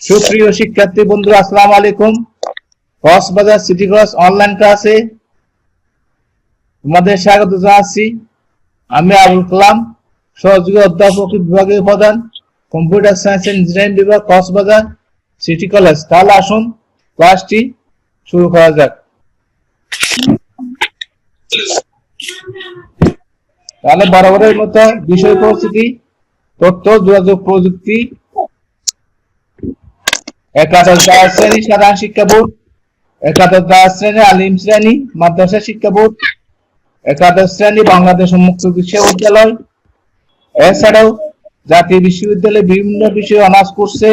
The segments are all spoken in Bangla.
সুপ্রিয় শিক্ষার্থী বন্ধু, আসসালামু আলাইকুম। কক্সবাজার সিটি কলেজ অনলাইন ক্লাসে তোমাদের স্বাগত জানাচ্ছি। আমি আবুল কালাম, সহযোগী অধ্যাপক, বিভাগীয় প্রধান, কম্পিউটার সায়েন্স এন্ড ইঞ্জিনিয়ারিং বিভাগ, কক্সবাজার সিটি কলেজ। তাহলে আসুন ক্লাসটি শুরু করা যাক। তাহলে বরাবরের মতো বিষয় পরিস্থিতি, তথ্য যোগাযোগ প্রযুক্তি, একাদশ দ্বাদশ শ্রেণী সাধারণ শিক্ষা বোর্ড, একাদশ দ্বাদশ শ্রেণী আলিম শ্রেণী মাদ্রাসা শিক্ষা বোর্ড, একাদশ শ্রেণী বাংলাদেশ উন্মুক্ত বিশ্ববিদ্যালয়, এছাড়াও জাতীয় বিশ্ববিদ্যালয়ে বিভিন্ন বিষয়ে অনার্স কোর্সে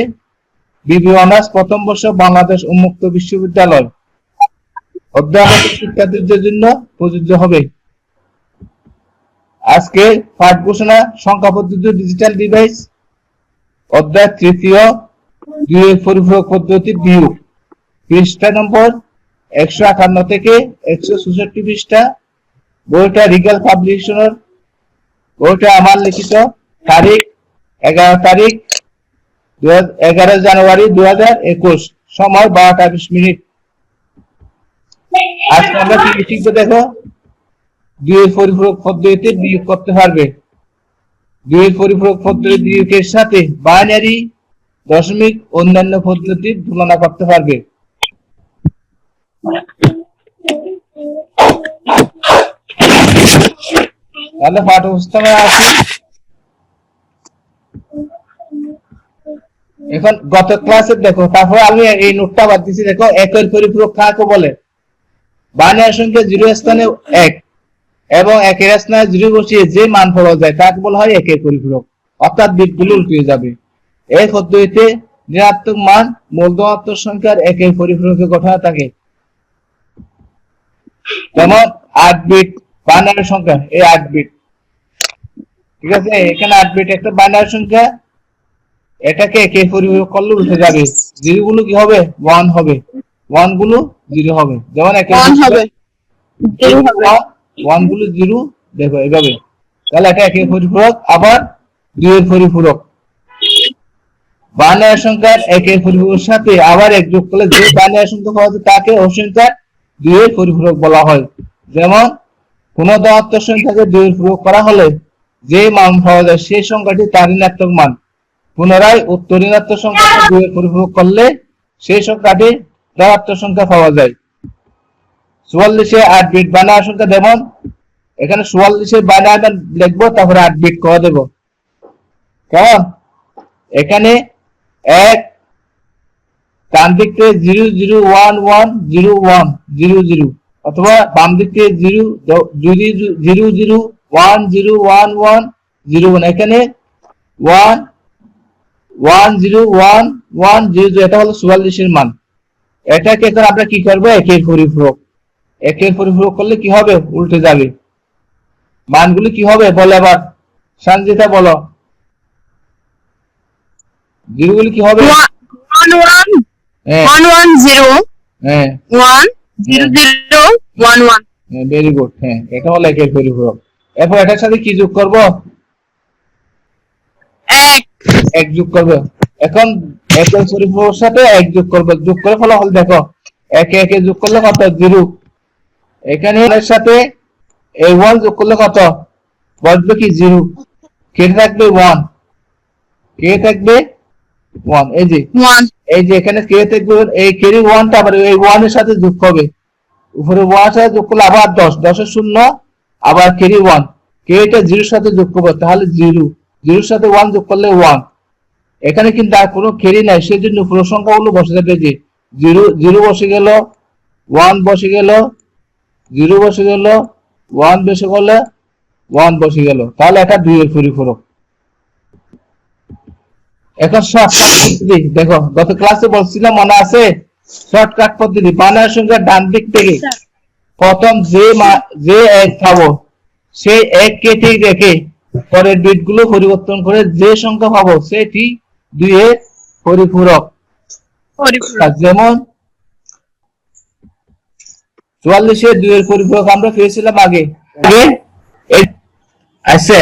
বিবি অনার্স প্রথম বর্ষ বাংলাদেশ উন্মুক্ত বিশ্ববিদ্যালয় অধ্যাপক শিক্ষার্থীদের জন্য প্রযোজ্য হবে। আজকে পাঠ ঘোষণা সংখ্যা পদ্ধতি ডিজিটাল ডিভাইস, অধ্যায় তৃতীয়, দুইয়ের পরিপূরক পদ্ধতি বিয়োগ, পৃষ্ঠা নম্বর 158 থেকে 166 পৃষ্ঠা। বইটা রিগাল পাবলিকেশনের, বইটা আমার লিখিত, তারিখ 11 জানুয়ারি 2021, সময় 12টা 20 মিনিট। আজকে আমরা কি শিখবো দেখো, দুইয়ের পরিপূরক পদ্ধতিতে বিয়োগ করতে পারবে। দুইয়ের পরিপূরক পদ্ধতি বিয়োগের সাথে বাইনারি, দশমিক, অন্যান্য পদ্ধতির তুলনা করতে পারবে। তাহলে পাঠ্যপুস্তকে আসি। এখন গত ক্লাসে দেখো, তারপর আমি এই নোটটা বাদ দিচ্ছি। দেখো, একের পরিপূরক কাকে বলে? বাইনারি সংখ্যা 0 স্থানে 1 এবং 1 এর স্থানে 0 বসিয়ে যে মান পাওয়া যায় তাকে বলা হয় একের পরিপূরক, অর্থাৎ বিটগুলো উল্টে যাবে। এই পদ্ধতিতে ঋণাত্মক মান মূল ধনাত্মক সংখ্যার একের পরিপূরকের ঘটনা থাকে। যেমন 8 বিট বাইনারি সংখ্যা, এই 8 বিট, ঠিক আছে? এখানে 8 বিট একটা বাইনারি সংখ্যা, এটাকে একের পরিপূরক করলে উল্টে যাবে। 0 গুলো কি হবে? 1 হবে, 1 গুলো 0 হবে। যেমন 1 হবে 1 গুলো 0, দেখো এইভাবে। তাহলে এটা একের পরিপূরক। আবার 2 এর পরিপূরক, বাইনারি সংখ্যার একের পরিপূরকের সাথে আবার 1 যোগ করলে যে বাইনারি সংখ্যা পাওয়া যায় তাকে ওই সংখ্যার 2 এর পরিপূরক বলা হয়। যেমন কোন ধনাত্মক সংখ্যাকে 2 এর পরিপূরক করা হলে যে মান পাওয়া যায় সেই সংখ্যাটি তার ঋণাত্মক মান। পুনরায় উক্ত ঋণাত্মক সংখ্যাকে 2 এর পরিপূরক করলে সেই সংখ্যাটি ধনাত্মক সংখ্যা পাওয়া যায়। 44 এ 8 বিট বাইনারি সংখ্যা, যেমন এখানে 44 এর বাইনারি লিখবো, তারপরে 8 বিট করে দেব। কেমন? এখানে 1 ডান দিক থেকে 0 0 1 1 0 1 0 0, অথবা বাম দিক থেকে 0 0 0 1 0 1 1 0 1। এখানে 1 1 0 1 1 0 0, এটা হলো 44 এর মান। এটাকে এখন আমরা কি করব? একের পরিপূরক। একের পরিপূরক করলে কি হবে? উল্টে যাবে। মানগুলো কি হবে বলে আবার, সঞ্জিতা বলো। 0 গুলো কি হবে? 1 1 1 1 0 হ্যাঁ 1 0 0 1 1। Very good. হ্যাঁ, এটা হলো একের পরিপূরক। এরপর এটার সাথে কি যোগ করব? 1 যোগ করব। এখন একের পরিপূরকের সাথে 1 যোগ করব, যোগ করে ফলাফল দেখো। 1 1 যোগ করলে কত? 0। এখানে এর সাথে এই 1 যোগ করলে কত বসবে? কি 0। কে থাকবে? 1। কে থাকবে? 1। এই যে এখানে কে থাকবে, এই কেরি 1 টা আবার এই 1 এর সাথে যোগ হবে। উপরে 1 এর সাথে যোগ করলে আবার 10, 10 এর 0, আবার কেরি 1, কে এটা 0 এর সাথে যোগ করবে, তাহলে 0, 0 এর সাথে 1 যোগ করলে 1। এখানে কিন্তু আর কোনো কেরি নাই, সেজন্য পুরো সংখ্যাগুলো বসে যাবে। যে 0 0 বসে গেল, 1 বসে গেল, 0 বসে গেল, 1 বসে গেল, 1 বসে গেল। তাহলে এটা 2 এর পরিপূরক। এখন শর্টকাট পদ্ধতি দেখো, গত ক্লাসে বলছিলাম মনে আছে? শর্টকাট পদ্ধতি, বাইনারি সংখ্যার ডান দিক থেকে প্রথম যে 1 পাবো সেই 1 কেটে রেখে পরের বিটগুলো পরিবর্তন করে যে সংখ্যা পাবো সেটি 2 এর পরিপূরক। যেমন 44 এর 2 এর পরিপূরক আমরা পেয়েছিলাম আগে। আচ্ছা,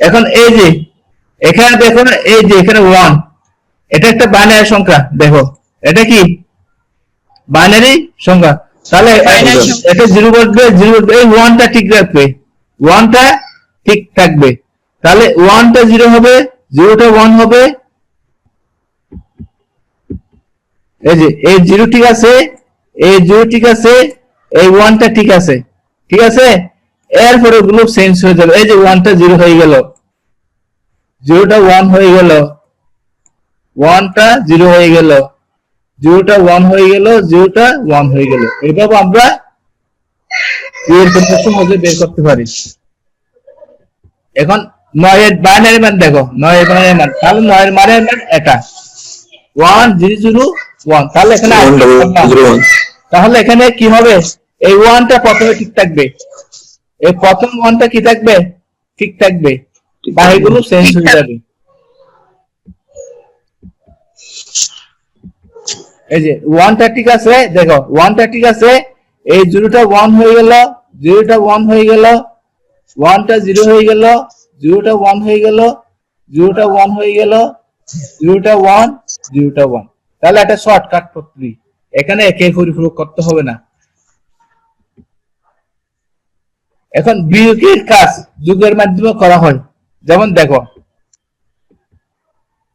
এখন এই যে এখানে দেখুন, এই যে এখানে 1, এটা একটা বাইনারি সংখ্যা, দেখো এটা কি বাইনারি সংখ্যা। তাহলে Binary সংখ্যা। এটা 0 বসবে, 0 এই 1টা ঠিক রাখবে, 1টা ঠিক থাকবে। তাহলে 1টা 0 হবে, 0টা 1 হবে। এই যে এই 0 ঠিক আছে, এই 0 ঠিক আছে, এই 1টা ঠিক আছে, ঠিক আছে। এরপরে গুলো চেঞ্জ হয়ে যাবে। এই যে 1টা 0 হয়ে গেল, 0টা 1 হয়ে গেল, 1টা 0 হয়ে গেল, 0টা 1 হয়ে গেল, 0টা 1 হয়ে গেল। এইভাবে আমরা এর পরিবর্তন মধ্যে বের করতে পারি। এখন 9 এর বাইনারি মান দেখো, 9 এর বাইনারি মান, তাহলে 9 এর বাইনারি মান এটা 1 0 0 1। তাহলে এখানে তাহলে এখানে কি হবে, এই 1টা প্রথমে ঠিক থাকবে, এই প্রথম 1টা কি থাকবে, ঠিক থাকবে, বাকিগুলো চেঞ্জ হয়ে যাবে। এই যে 1টা ঠিক আছে, দেখো 1টা ঠিক আছে, এই 0টা 1 হয়ে গেল, 0টা 1 হয়ে গেল, 1টা 0 হয়ে গেল, 0টা 1 হয়ে গেল, 0টা 1 হয়ে গেল, 0টা 1, 0টা 1। তাহলে একটা শর্টকাট পদ্ধতি, এখানে একে পরিপূরক করতে হবে না। এখন বিয়োগের কাজ যোগের মাধ্যমে করা হয়। যেমন দেখো,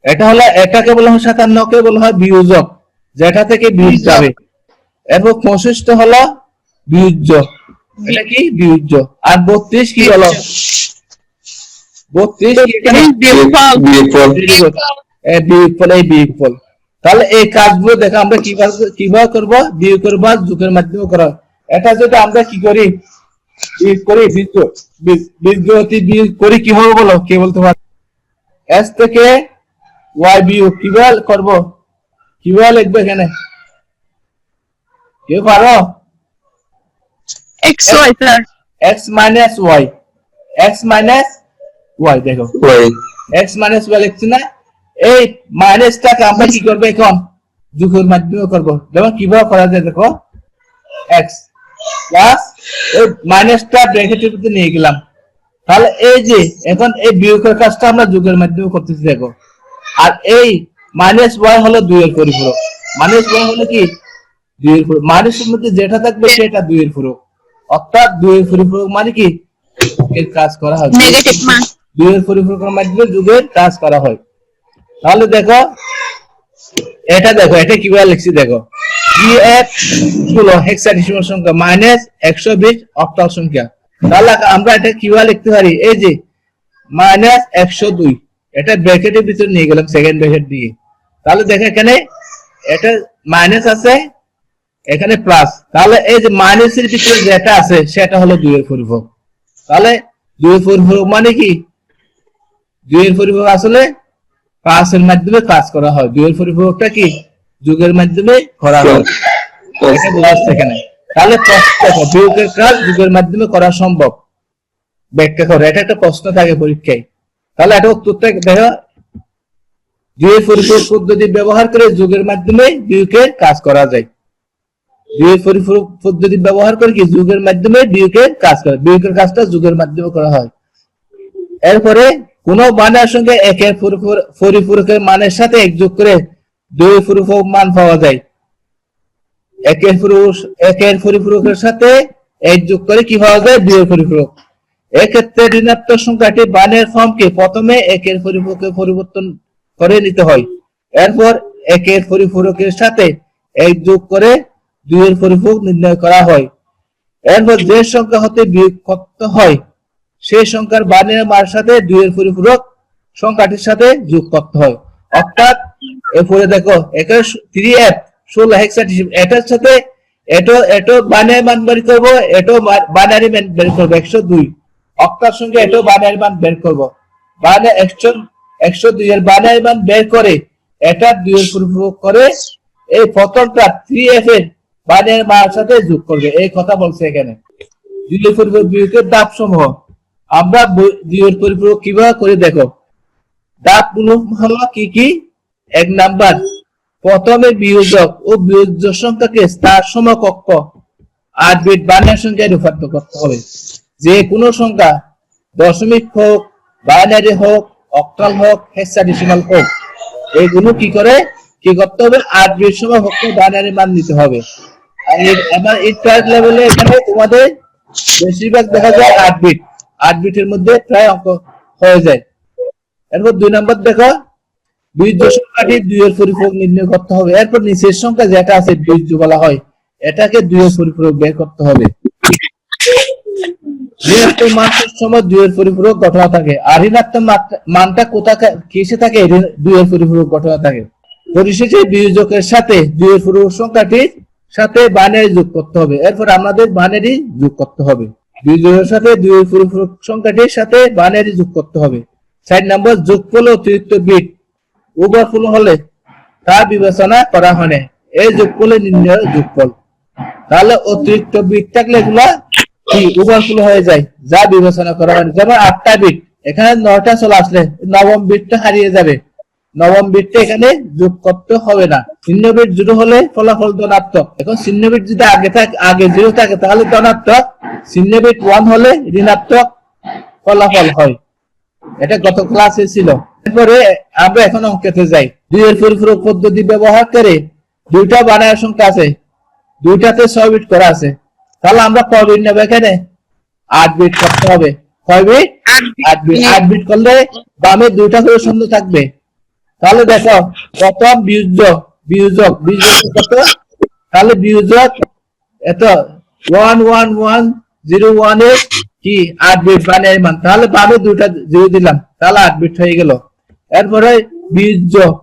এটা হলো, এটাকে বলা হয় 57, কে বলা হয় বিয়োজক, যেটা থেকে বিয়োগ যাবে। এরপর 65 হলো বিয়োজ্য, এটা কি বিয়োজ্য। আর 32 কি হলো, 32 কি এখানে বিয়োগফল। বিয়োগফল, এই বিয়োগফল। তাহলে এই কাজগুলো দেখো আমরা কিভাবে করব, বিয়োগ করব যোগের মাধ্যমে করা। এটা যদি আমরা কি করি, বিয়োগ করি, বীজগতি বিয়োগ করি কিভাবে বলো, কে বলতে পারো? s থেকে y বিয়োগ কিভাবে করব, কিভাবে লিখবে এখানে, কেউ পারো? X Y sir. x minus y, x minus y, দেখো x minus y লিখছি না, এই মাইনাসটাকে আমরা কি করব, এখন যোগের মাধ্যমে করব। যেমন কিভাবে করা যায় দেখো, x প্লাস এই মাইনাসটা ব্র্যাকেটের ভিতরে নিয়ে গেলাম। তাহলে এই যে এখন এই বিয়োগের কাজটা আমরা যোগের মাধ্যমে করতেছি, দেখো। আর এই মাইনাস y হলো 2 এর পরিপূরক, মাইনাস y হলো কি 2 এর পরিপূরক, মাইনাসের মধ্যে যেটা থাকবে সেটা 2 এর পরিপূরক, অর্থাৎ 2 এর পরিপূরক মানে কি এর কাজ করা হয়, নেগেটিভ মান। 2 এর পরিপূরকের মাধ্যমে যোগের কাজ করা হয়। তাহলে দেখো, এটা দেখো, এটা কিভাবে লিখছি দেখো, 3f হলো হেক্সাডেসিমাল সংখ্যা, মাইনাস 120 অক্টাল সংখ্যা। তাহলে আমরা এটা কিভাবে লিখতে পারি, এই যে মাইনাস 102, এটা ব্র্যাকেটের ভিতরে নিয়ে গেলাম, সেকেন্ড ব্র্যাকেট দিয়ে। তাহলে দেখো এখানে এটা মাইনাস আছে, এখানে প্লাস। তাহলে এই যে মাইনাসের ভিতরে যেটা আছে সেটা হলো 2 এর পরিপূরক। তাহলে 2 এর পরিপূরক মানে কি, 2 এর পরিপূরক আসলে প্লাসের মাধ্যমে কাজ করা হয়, 2 এর পরিপূরকটা কি যোগের মাধ্যমে করা হয়, এটা বোঝা যাচ্ছে এখানে। তাহলে বিয়োগের কাজ যোগের মাধ্যমে করা সম্ভব, ব্যাখ্যা করো, এটা একটা প্রশ্ন থাকে পরীক্ষায়। তাহলে এটা উত্তরটা দেখো, 2 এর পরিপূরক পদ্ধতি ব্যবহার করে যোগের মাধ্যমে বিয়োগের কাজ করা যায়। 2 এর পরিপূরক পদ্ধতি ব্যবহার করে কি যোগের মাধ্যমে বিয়োগের কাজ করে, বিয়োগের কাজটা যোগের মাধ্যমে করা হয়। এরপরে কোন মানের সঙ্গে একের পরিপূরকের মানের সাথে এক যোগ করে 2 এর পরিপূরক মান পাওয়া যায়। একের পরিপূরকের সাথে এক যোগ করে কি পাওয়া যায়, 2 এর পরিপূরক। এক্ষেত্রে ঋণাত্মক সংখ্যাটি মানের ফর্মকে প্রথমে একের পরিপূরকে পরিবর্তন করে নিতে হয়, এরপর একের পরিপূরকের সাথে এক যোগ করে 2 এর পরিপূরক নির্ণয় করা হয়। এরপর যে সংখ্যা হতে বিয়োগ করতে হয় সেই সংখ্যার বানের মানের সাথে 2 এর পরিপূরক সংখ্যাটির সাথে যোগ করতে হয়। অর্থাৎ এরপরে দেখো, এখানে 3f 16 হেক্সাডেসিমাল, এটার সাথে এটো বানের মান বের করব, এটো বাইনারি মান বের করব 102, অক্টার সঙ্গে এটো বাইনারি মান বের করব। মানে 102 এর বাইনারি মান বের করে এটা 2 এর পরিপূরক করে এই প্রথমটা 3f এর বাইনারি মানের সাথে যোগ করবে, এই কথা বলছে এখানে। 2 এর পরিপূরক বিয়োগের ধাপ সমূহ আমরা 2 এর পরিপূরক কিভাবে করে দেখো, ধাপগুলো হলো কি কি। 1 নাম্বার, প্রথমে বিয়োজক ও বিয়োজ্য সংখ্যাকে তার সমকক্ষ 8 বিট বাইনারি সংখ্যায় রূপান্তর করতে হবে। যে কোনো সংখ্যা দশমিক হোক, বাইনারি হোক, অক্টাল হোক, হেক্সাডেসিমাল হোক, এইগুলো কি করতে হবে 8 বিট সময় পক্ষে বাইনারি মান নিতে হবে। আর আমার ইন্টার লেভেলে এখানে তোমাদের বেশিরভাগ দেখা যায় 8 বিটের মধ্যে প্রায় অঙ্ক হয়ে যায়। এরপর 2 নম্বর দেখো বীজযোগ সংখ্যাটি 2 এর পরিপূরক নির্ণয় করতে হবে। এরপর নিচের সংখ্যা যেটা আছে বীজযোগ বলা হয়, এটাকে 2 এর পরিপূরক বের করতে হবে। ঋণাত্মক মান সময় 2 এর পরিপূরক ঘটনা থাকে, আর ঋণাত্মক মানটা কোথায় কিসে থাকে? 2 এর পরিপূরক ঘটনা থাকে। পরিশেষে বিয়োজকের সাথে 2 এর পরিপূরক সংখ্যাটির সাথে বাইনারি যোগ করতে হবে। এরপর আমাদের বাইনারি যোগ করতে হবে। বিয়োজকের সাথে 2 এর পরিপূরক সংখ্যাটির সাথে বাইনারি যোগ করতে হবে। 4 নম্বর যোগফল অতিরিক্ত বিট ওভারফ্লো হলে তা বিবেচনা করা হয় না। এই যোগফলের নির্ণয় যোগফল। তাহলে অতিরিক্ত বিট থাকলে এগুলা কি ওভারফ্লো হয়ে যায়, যা বিবেচনা করা হয় না। যেমন 8টা বিট, এখানে 9টা চলে আসলে নবম বিটটা হারিয়ে যাবে, নবম বিটটা এখানে যোগ করতে হবে না। শূন্য বিট 0 হলে ফলাফল ধনাত্মক। এখন শূন্য বিট যদি আগে 0 থাকে তাহলে ধনাত্মক, শূন্য বিট 1 হলে ঋণাত্মক ফলাফল হয়। এটা গত ক্লাসে ছিল। এরপরে আমরা এখন অঙ্কেতে যাই। 2 এর পরিপূরক পদ্ধতি ব্যবহার করে দুইটা বাইনারি সংখ্যা আছে, দুইটাতে 6 বিট করা আছে। তাহলে আমরা কয় বিট নেব? এখানে 8 বিট করতে হবে। কয় বিট? 8 বিট। 8 বিট করলে বামে দুইটা করে শূন্য থাকবে। তাহলে দেখো প্রথম বিয়োজক কত? তাহলে বিয়োজক এত 11101 এর কি 8 বিট বাইনারি মান। তাহলে বামে দুইটা 0 দিলাম, তাহলে 8 বিট হয়ে গেল। এরপরে বিয়োজক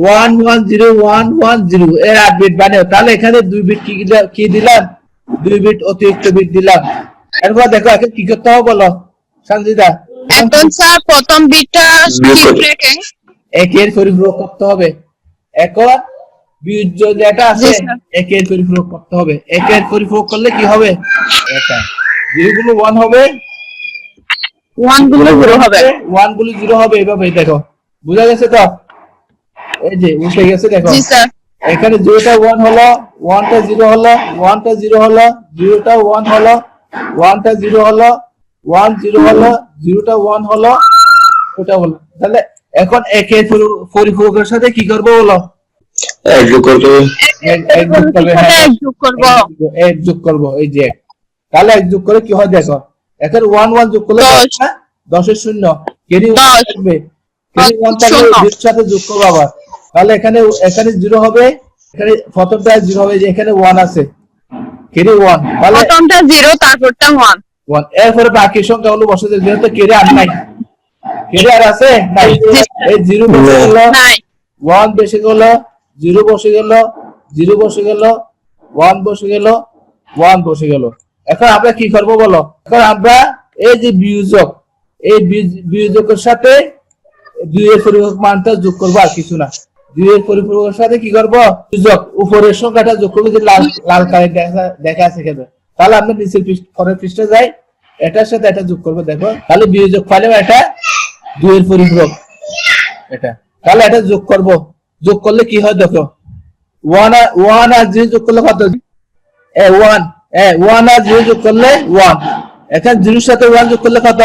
110110 এর 8 বিট বানিয়ে, তাহলে এখানে 2 বিট কি দিলাম? 2 বিট অতিরিক্ত বিট দিলাম। এরপর দেখো এখন কি করতে হবে বলো সঞ্জিদা? এখন স্যার প্রথম বিটটা স্কিপ রেখে একের পরিপূরক করতে হবে। এখন বিয়োজ্য যেটা আছে একের পরিপূরক করতে হবে। একের পরিপূরক করলে কি হবে? এটা 0 গুলো 1 হবে, 1 গুলো 0 হবে, 1 গুলো 0 হবে। এভাবে দেখো, বুঝা গেছে তো? এই যে উঠে গেছে দেখো। জি স্যার। এখানে 0টা 1 হলো, 1টা 0 হলো, 1টা 0 হলো, 0টা 1 হলো, 1টা 0 হলো, 1 0 হলো, 0টা 1 হলো, ওটা হলো। তাহলে এখন একের পরিপূরকের সাথে কি করব বলো? এক যোগ করতে হবে। এক যোগ করবে। হ্যাঁ, এক যোগ করব। এক যোগ করব, এই যে এক। তাহলে এক যোগ করে কি হয় দেখো, এখন 1 1 যোগ করলে 10 এর শূন্য কেরি 1 থাকবে, কেরি 1 থাকলে 0 এর সাথে যোগ করব আবার। তাহলে এখানে 0 হবে, এখানে প্রথমটা 0 হবে, যে এখানে 1 আছে, কেরি 1। তাহলে প্রথমটা 0 তারপরটা 1। এরপরে বাকি সংখ্যাগুলো বসে দেবে, যেহেতু কেরি আর নাই, কেরি আর আছে নাই, এই 0 বসে গেল, 1 বসে গেল, 0 বসে গেল, 0 বসে গেল, 1 বসে গেল, 1 বসে গেল। এখন আমরা কি করব বলো? এখন আমরা এই যে বিয়োজক, এই বিয়োজকের সাথে 2 এর পরিপূরক মানটা যোগ করব, আর কিছু না। 2 এর পরিপূরকের সাথে কি করব? বিয়োজক উপরের সংখ্যাটা যোগ করব, যে লাল কালার দেখা আছে এখানে। তাহলে আমরা নিচের পরের পৃষ্ঠে যাই, এটার সাথে এটা যোগ করব। দেখো তাহলে বিয়োজক পাইলাম এটা 2 এর পরিপূরক এটা। তাহলে এটা যোগ করব, যোগ করলে কি হয় দেখো, 1 আর 0 যোগ করলে কত? 1 আর 0 যোগ করলে 1। এখন 0 এর সাথে 1 যোগ করলে কত?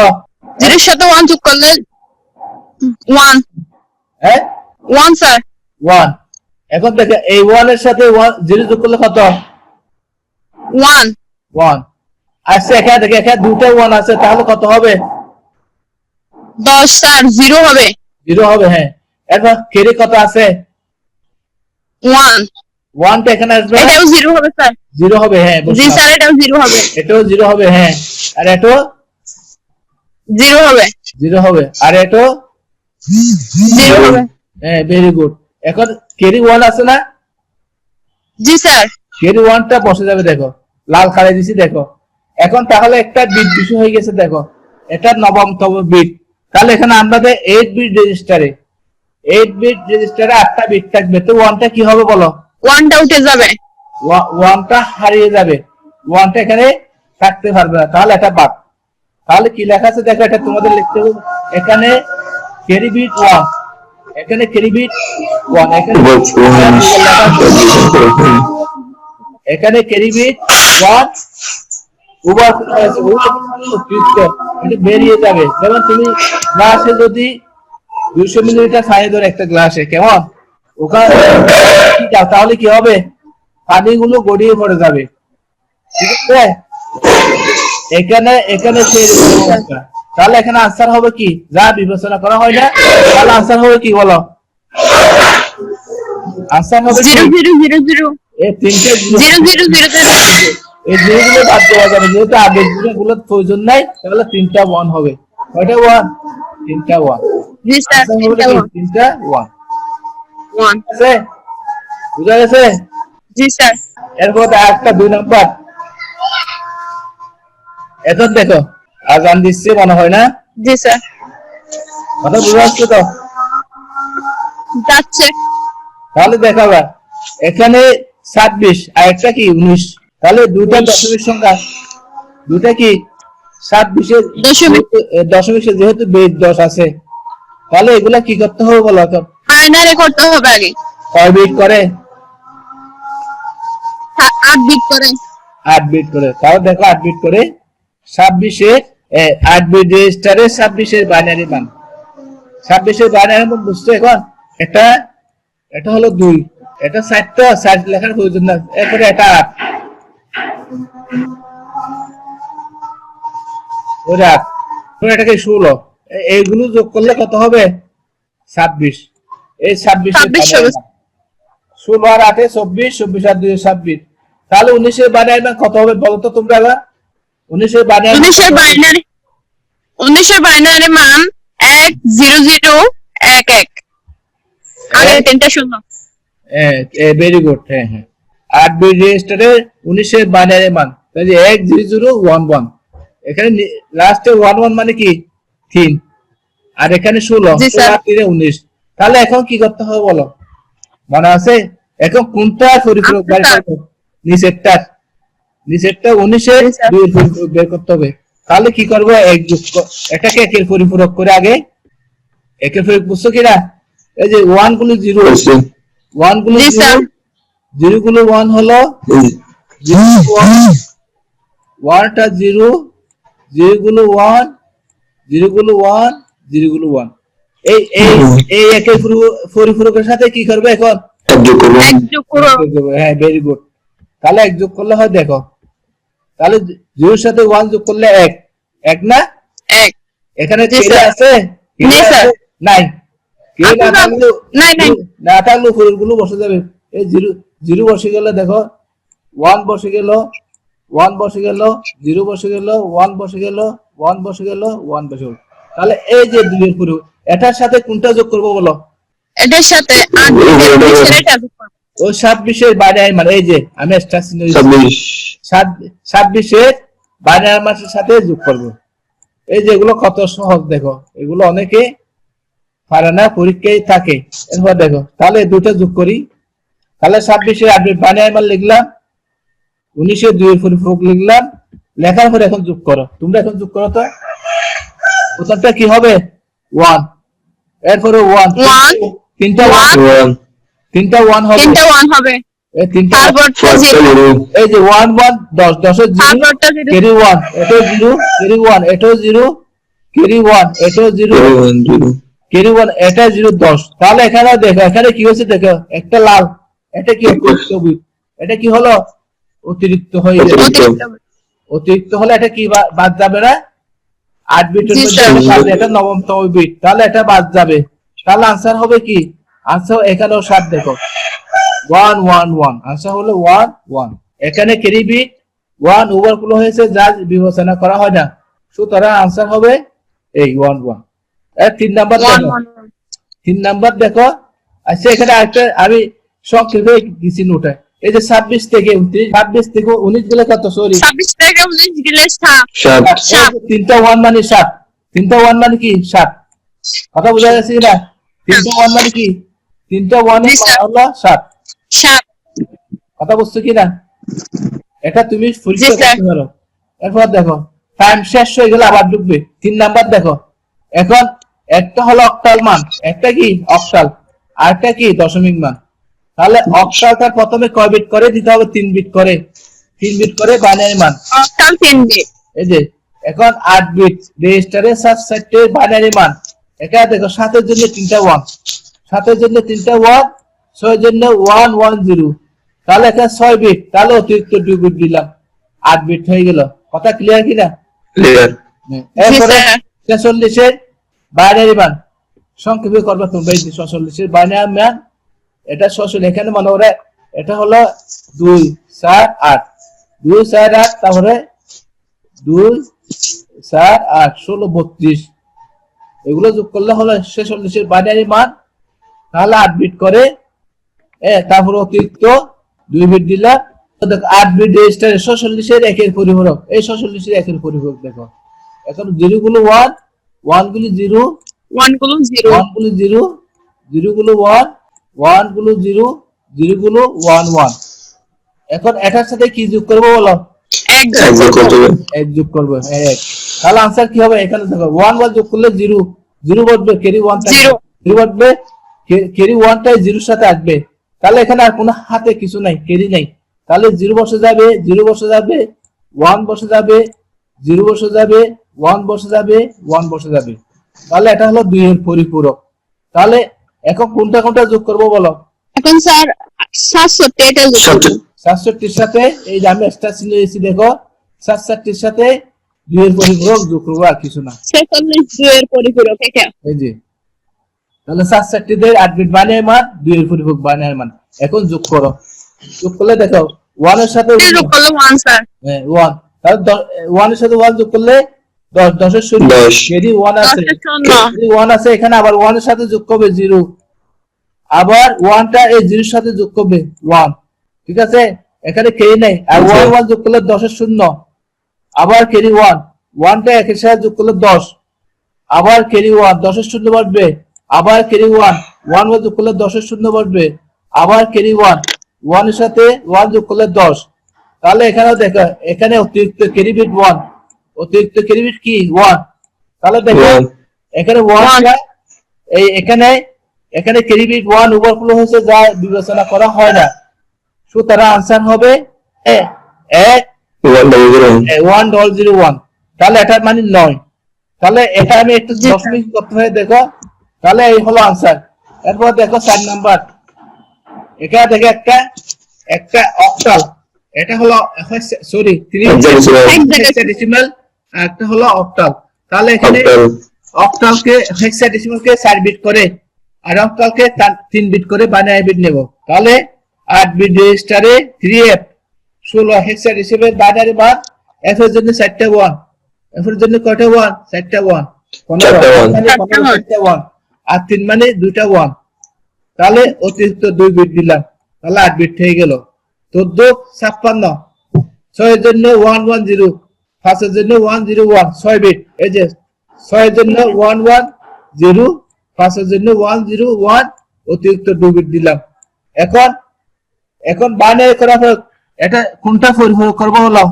0 এর সাথে 1 যোগ করলে 1। 1 স্যার। 1। এখন দেখো এই 1 এর সাথে 0 যোগ করলে কত? 1। আচ্ছা এখানে দেখো, এখানে দুটো 1 আছে, তাহলে কত হবে? 10 স্যার। 0 হবে। 0 হবে, হ্যাঁ। এরপর কেরি কত আছে? 1। 1টা এখানে আসবে, এটাও 0 হবে স্যার। 0 হবে, হ্যাঁ। জি স্যার, এটাও 0 হবে। এটাও 0 হবে, হ্যাঁ। আর এটাও 0 হবে। 0 হবে, আর এটাও 0 হবে। হ্যাঁ, ভেরি গুড। এখন কেরি 1 আছে না? জি স্যার। কেরি 1টা বসে যাবে, দেখো লাল কালার দিছি দেখো। এখন তাহলে একটা বিট বেশি হয়ে গেছে, দেখো এটা নবমতম বিট। তাহলে এখানে আমাদের 8 বিট রেজিস্টারে 8টা বিট থাকবে। তো 1টা কি হবে বলো? 1টা উঠে যাবে, 1টা হারিয়ে যাবে, 1টা এখানে থাকতে পারবে না, তাহলে এটা বাদ। তাহলে কি লেখা আছে দেখো, এটা তোমাদের লিখতে হবে। এখানে ক্যারি বিট 1, এখানে ক্যারি বিট 1, এখানে ক্যারি বিট 1 এটা বেরিয়ে যাবে। যেমন তুমি ক্লাসে যদি 200 মিলিলিটার পানি ধরে একটা গ্লাসে, কেমন? ওখানে তাহলে কি হবে? পানিগুলো গড়িয়ে পড়ে যাবে, ঠিক আছে? এখানে এখানে তাহলে এখানে আনসার হবে কি? যা বিবেচনা করা হয় না, তাহলে আনসার হবে কি বলো? আনসার হবে 0 0 0 0 এই তিনটে 0 0 0 এই জিরোগুলো বাদ দেওয়া যাবে, যেহেতু আগের জিরোগুলোর প্রয়োজন নাই, তাহলে তিনটা 1 হবে। কয়টা 1? তিনটা 1। জি স্যার তিনটা 1 1 আছে, বুঝা গেছে? জি স্যার এরপর একটা 2 নাম্বার, এখন দেখো আজান দিচ্ছে মনে হয় না? জি স্যার কথা বুঝা যাচ্ছে তো? যাচ্ছে তাহলে দেখাবা এখানে 26 আর একটা কি 19, তাহলে দুটা দশমিক সংখ্যা, দুটা কি 26 দশমিক। দশমিক যেহেতু বেদ 10 আছে, তাহলে এগুলা কি করতে হবে বলো তো? বাইনারি করতে হবে আগে, কয় বিট করে? 8 বিট করে। 8 বিট করে। তাহলে দেখো 8 বিট করে 26 এর 8 বিট রেজিস্টারে 26 এর বাইনারি মান, 26 এর বাইনারি মান বুঝছো এখন? এটা এটা হলো 2, এটা 4টা 4 লেখার প্রয়োজন না, এরপরে এটা 8, ওই 8, এটাকে 16, এইগুলো যোগ করলে কত হবে? 26। এই 26 এর 26 বাইনারি মান 16 আর 8 24, 24 আর 2 26। তাহলে 19 এর বাইনারি মান কত হবে বলো তো তোমরা এবার? 19 এর বাইনারি 19 এর বাইনারি মান 1 0 0 1 1, আগে তিনটা শূন্য। Very good. হ্যাঁ হ্যাঁ, 8 বিট রেজিস্টারে 19 এর বাইনারি মান, তাহলে 1 0 0 1 1, এখানে লাস্টে 1 1 মানে কি 3, আর এখানে 16, 16 আর 3 19। তাহলে এখন কি করতে হবে বলো, মনে আছে? এখন কোনটা পরিপূরক বের করব? নিচেরটা 19 এর 2 এর পরিপূরক বের করতে হবে। তাহলে কি করব? এক যোগ এটাকে একের পরিপূরক করে আগে একের পরিপূরক বুঝছো কিনা? এই যে 1 গুলো 0, 1 গুলো 0, 0 গুলো 1 হলো 1 টা 0, 0 গুলো 1, 0 গুলো 1, 0 গুলো 1। এই এই এই একের পরিপূরকের সাথে কি করবে এখন? এক যোগ করো। হ্যাঁ ভেরি গুড। তাহলে এক যোগ করলে হয় দেখো, তাহলে 0 এর সাথে 1 যোগ করলে 1, 1 না? 1 এখানে কেটে আছে? নাই। কে না থাকলে না থাকলে ফুলগুলো বসে যাবে। এই 0 0 বসে গেলে দেখো 1 বসে গেল, 1 বসে গেল, 0 বসে গেল, 1 বসে গেল, 1 বসে গেল, 1 বসে গেল। তাহলে এই যে 2 এর পুরো, এটার সাথে কোনটা যোগ করব বলো? এটার সাথে 8 বিটের এটা যোগ করব। ওই 26 এর বাইনারি মান, এই যে আমি স্টার চিহ্ন 26 এর বাইনারি মানের সাথে যোগ করব। এই যে এগুলো কত সহজ দেখো, এগুলো অনেকে পারে না, পরীক্ষায় থাকে। এরপর দেখো তাহলে দুটো যোগ করি, তাহলে 26 এর আপডেট বাইনারি মান লিখলাম, 19 এর 2 এর পরিপূরক লিখলাম, লেখার পর এখন যোগ করো। তোমরা এখন যোগ করো তো, উত্তরটা কি হবে? 1। এরপরে 1 তিনটা 1 হবে, তিনটা 1 হবে। এই তিনটা তারপরটা 0, এই যে 1 1 10 10 এর 0 তারপরটা 0, ক্যারি 1, এটাও 0 ক্যারি 1, এটাও 0 ক্যারি 1, এটাও 0 ক্যারি 1, এটা 0 10। তাহলে এখানে দেখো, এখানে কি হয়েছে দেখো, একটা লাল, এটা কি অতিরিক্ত বিট, এটা কি হলো? অতিরিক্ত হয়ে গেছে। অতিরিক্ত হলে এটা কি বাদ যাবে না? 8 বিটের মধ্যে এটা নবমতম বিট, তাহলে এটা বাদ যাবে। তাহলে आंसर হবে কি? आंसर এখানেও 7 দেখো, 1 1 1, आंसर হলো 1 1। এখানে ক্যারি বিট 1 ওভারফ্লো হয়েছে, যা বিবেচনা করা হয় না, সুতরাং आंसर হবে এই 1 1। এর 3 নাম্বার দেখো, 3 নাম্বার দেখো। আচ্ছা এখানে একটা আমি সংক্ষেপে দিছি নোটে, এই যে 26 থেকে 29, 26 থেকে 19 গেলে কত? সরি 26 থেকে 19 গেলে 7। তিনটা 1 মানে 7, তিনটা 1 মানে কি 7। কথা বোঝা গেছে কিনা? তিনটা 1 মানে কি? তিনটা 1 এর মান হলো 7। কথা বুঝছো কিনা? এটা তুমি পরীক্ষা করতে পারো। এরপর দেখো টাইম শেষ হয়ে গেলে আবার ঢুকবে। 3 নাম্বার দেখো, এখন একটা হলো অক্টাল মান, একটা কি অক্টাল, আরেকটা কি দশমিক মান। তাহলে অক্টালটা প্রথমে কয় বিট করে দিতে হবে? 3 বিট করে, 3 বিট করে বাইনারি মান। Octal 3 bit. এই যে এখন 8 বিট রেজিস্টারে 7 বাইনারি মান, এখানে দেখো 7 এর জন্য 3টা 1, 7 এর জন্য 3টা 1, 6 এর জন্য 1 1 0, তাহলে এখানে 6 বিট, তাহলে অতিরিক্ত 2 বিট দিলাম, 8 বিট হয়ে গেল। কথা ক্লিয়ার কিনা? ক্লিয়ার। এরপরে স্যার। 46 এর বাইনারি মান সংক্ষেপে করবে তোমরা। এই 46 এর বাইনারি মান, এটা 46, এখানে মনে করে এটা হলো 2 4 8, 2 4 8, তারপরে 2 4 8 16 32, এগুলো যোগ করলে হলো 46 এর বাইনারি মান, তাহলে 8 বিট করে। তারপরে অতিরিক্ত 2 বিট দিলাম। তো দেখো 8 বিট রেজিস্টারে 46 এর একের পরিপূরক, এই 46 এর একের পরিপূরক দেখো। এখন 0 গুলো 1, 1 গুলো 0, 1 গুলো 0, 1 গুলো 0, 0 গুলো 1, 1 গুলো 0, 0 গুলো 1 1। এখন এটার সাথে কি যোগ করবো বলো? 1 এক যোগ করতে হবে। 1 যোগ করবে, 1। তাহলে आंसर কি হবে? এখানে দেখো 1 1 যোগ করলে 0, 0 বসবে, ক্যারি 1 থাকবে, 0 0 বসবে, ক্যারি 1 টাই 0 এর সাথে আসবে। তাহলে এখানে আর কোনো হাতে কিছু নাই, ক্যারি নাই। তাহলে 0 বসে যাবে, 0 বসে যাবে, 1 বসে যাবে, 0 বসে যাবে, 1 বসে যাবে, 1 বসে যাবে। তাহলে এটা হলো 2 এর পরিপূরক। তাহলে এখন কোনটা কোনটা যোগ করব বলো? এখন স্যার 67 এটা যোগ করব। 67 এর সাথে এই যে আমি এক্সট্রা চিহ্ন দিয়েছি দেখো, 67 এর সাথে 2 এর পরিপূরক যোগ করবো, আর কিছু না। 46 2 এর পরিপূরক এটা। এই যে তাহলে 67 দের 8 বিট বাইনারি মান, 2 এর পরিপূরক বাইনারি মান। এখন যোগ করো, যোগ করলে দেখো 1 এর সাথে এটা যোগ করলে 1 স্যার। 1, তাহলে 1 এর সাথে 1 যোগ করলে 10, 10 এর শূন্য, 10, যদি 1 আছে, 10 এর শূন্য, যদি 1 আছে এখানে, আবার 1 এর সাথে যোগ করবে 0, আবার 1 টা এই 0 এর সাথে যোগ করবে 1, ঠিক আছে? এখানে ক্যারি নাই, আর 1 1 যোগ করলে 10 এর শূন্য, আবার ক্যারি 1, 1 টা একের সাথে যোগ করলে 10, আবার ক্যারি 1, 10 এর শূন্য বসবে, আবার ক্যারি 1, 1 1 যোগ করলে 10 এর শূন্য বসবে, আবার ক্যারি 1, 1 এর সাথে 1 যোগ করলে 10। তাহলে এখানেও দেখো, এখানে অতিরিক্ত ক্যারি বিট 1, অতিরিক্ত ক্যারি বিট কি 1। তাহলে দেখো 1, এখানে 1 টা এই এখানে ক্যারি বিট 1 ওভারফ্লো হয়েছে, যা বিবেচনা করা হয় না। সুতরাং आंसर হবে 1.01। তাহলে এটার মানে 9। তাহলে এটা আমি একটু দশমিক করতে হয় দেখো, তাহলে এই হলো आंसर। এরপর দেখো 4 নাম্বার, এখানে দেখো একটা অক্টাল, এটা হলো সরি 3 হেক্সাডেসিমাল, আর একটা হলো অক্টাল। তাহলে এখানে অক্টালকে হেক্সাডেসিমালকে 4 বিট করে, আর অক্টালকে 3 বিট করে বাইনারি বিট নেব। তাহলে 8 বিট রেজিস্টারে 3f 16 হেক্সাডেসিমাল বাইনারি মান, f এর জন্য 4টা 1, f এর জন্য কয়টা 1? 4টা 1, 15 মানে 15টা 1, আর 3 মানে 2টা 1। তাহলে অতিরিক্ত 2 বিট দিলাম, তাহলে 8 বিট হয়ে গেল। 14 56, 6 এর জন্য 110, 5 এর জন্য 101, 6 বিট। এই যে 6 এর জন্য 110, 5 এর জন্য 101, অতিরিক্ত 2 বিট দিলাম। এখন বাইনারি করা হোক, এটা কোনটা পরিপূরক করব হলো?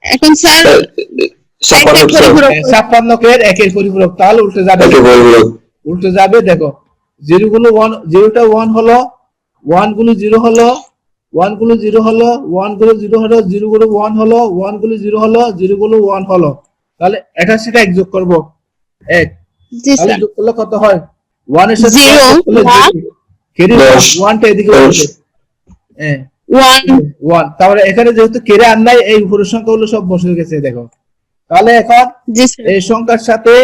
এখন স্যার 56 কে একের পরিপূরক, তাহলে উল্টে যাবে, উল্টে যাবে। দেখো 0 গুলো 1, 0টা 1 হলো, 1 গুলো 0 হলো, 1 গুলো 0 হলো, 1 গুলো 0 হলো, 0 গুলো 1 হলো, 1 গুলো 0 হলো, 0 গুলো 1 হলো। তাহলে এটার সাথে 1 যোগ করব, 1। জি তাহলে স্যার। যোগ করলে কত হয়? 1 এর সাথে 0 1 যোগ করলে 0, কেড়ে 1 টা এদিকে বসবে, 1 1। তাহলে এখানে যেহেতু কেড়ে আর নাই, এই উপরের সংখ্যাগুলো সব বসে গেছে দেখো। তাহলে এখন জি স্যার। এই সংখ্যার সাথে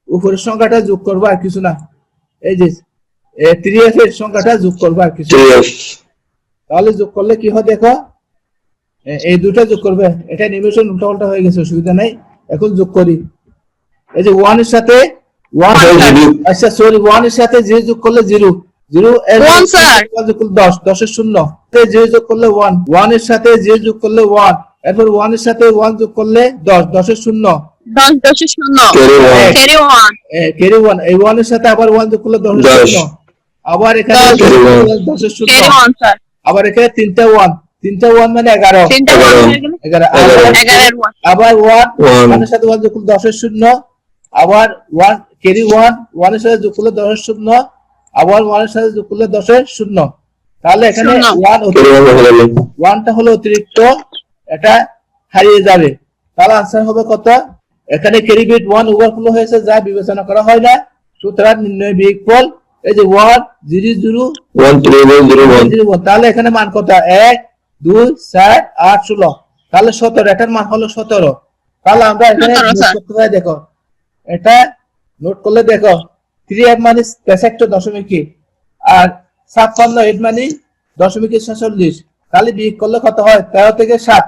উপরের সংখ্যাটা যোগ করবো, আর কিছু না। এই যে 3f এর সংখ্যাটা যোগ করবো, আর কিছু না। তাহলে যোগ করলে কি হয় দেখো, এই দুটো যোগ করবে, এটা নিমেশন উল্টা উল্টা হয়ে গেছে, অসুবিধা নাই। এখন যোগ করি, এই যে 1 এর সাথে 1, আচ্ছা সরি 1 এর সাথে 0 যোগ করলে 0, 0 এর 1 স্যার। যোগ করলে 10, 10 এর শূন্য, 0 যোগ করলে 1, 1 এর সাথে 0 যোগ করলে 1, এরপর 1 এর সাথে 1 যোগ করলে 10, 10 এর শূন্য, 10 10 এর শূন্য, Carry 1 ক্যারি 1, এই 1 এর সাথে আবার 1 যোগ করলে 10 এর শূন্য, আবার এখানে 10 এর শূন্য, 1 স্যার। আবার এখানে 3টা 1 মানে 11, 3টা 1 হয়ে গেল 11, 11 এর 1, আবার 1 এর সাথে 1 যোগ করলে 10 এর শূন্য, আবার 1 ক্যারি 1 এর সাথে যোগ করলে 10 এর শূন্য, আবার 1 এর সাথে যোগ করলে 10 এর শূন্য। তাহলে এখানে 1টা হলো অতিরিক্ত, এটা হারিয়ে যাবে। তাহলে आंसर হবে কত? এখানে ক্যারি বিট 1 ওভারফ্লো হয়েছে, যা বিবেচনা করা হয় না। সুতরাং নির্ণয় বিয়োগফল এই যে 1 0 0 13101 তাহলে এখানে মান কত 1 2 4 8 16 তাহলে 17 এটার মান হলো 17 তাহলে আমরা এখানে 17 নোট স্যার। করতে পারি দেখো এটা নোট করলে দেখো 3 মানে 63 দশমিক কি আর 56 8 মানে দশমিক 46 তাহলে বিয়োগ করলে কত হয় 13 থেকে 7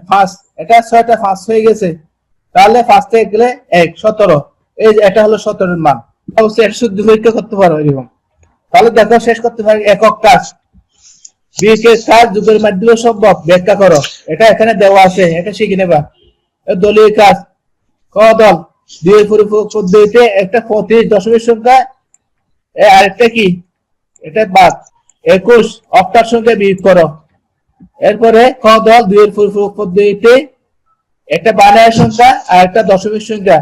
5 এটা 6টা 5 হয়ে গেছে তাহলে 5 থেকে গেলে 1 17 এই যে এটা হলো 17 এর মান অবশ্যই এটা শুদ্ধ পরীক্ষা করতে পারো এরকম তাহলে দেখো শেষ করতে পারি একক কাজ বিয়োগের কাজ যোগের মাধ্যমে সম্ভব ব্যাখ্যা করো এটা এখানে দেওয়া আছে এটা শিখে নেবা দলীয় কাজ ক দল দুই পরিপূরক পদ্ধতিতে একটা 35 দশমিক সংখ্যা আরেকটা কি এটা বাদ 21 অক্টাল সংখ্যা বিয়োগ করো এরপরে খ দল দুই পরিপূরক পদ্ধতিতে একটা বানায় সংখ্যা আর একটা দশমিক সংখ্যা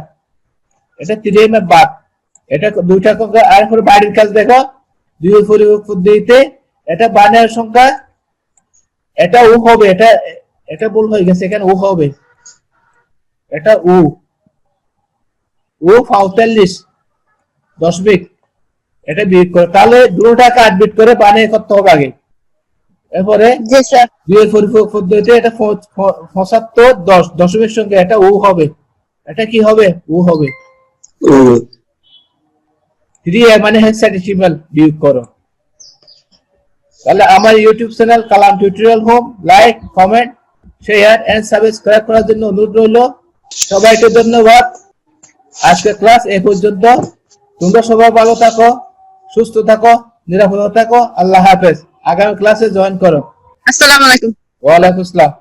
এটা 3 এর বাদ এটা দুইটা সংখ্যা আর পরে বাড়ির কাজ দেখো দুই পরিপূরক পদ্ধতিতে এটা বানায় সংখ্যা এটা ও হবে এটা ভুল হয়ে গেছে এখানে ও হবে এটা ও 45 দশমিক এটা বিয়োগ করে তাহলে দুটোটা কাট বিট করে বানিয়ে করতে হবে আগে এরপরে জি স্যার দুই পরিপূরক পদ্ধতিতে এটা 75 10 দশমিক সংখ্যা এটা ও হবে এটা কি হবে ও হবে 3 মানে হেক্সাডেসিমাল বিয়োগ করো তাহলে আমার YouTube channel Kalam tutorial home like comment share and subscribe করার জন্য অনুরোধ রইল সবাইকে ধন্যবাদ আজকের ক্লাস এই পর্যন্ত তোমরা সবাই ভালো থাকো সুস্থ থাকো নিরাপদে থাকো আল্লাহ হাফেজ আগামী ক্লাসে জয়েন করো আসসালামু আলাইকুম ওয়া আলাইকুম আসসালাম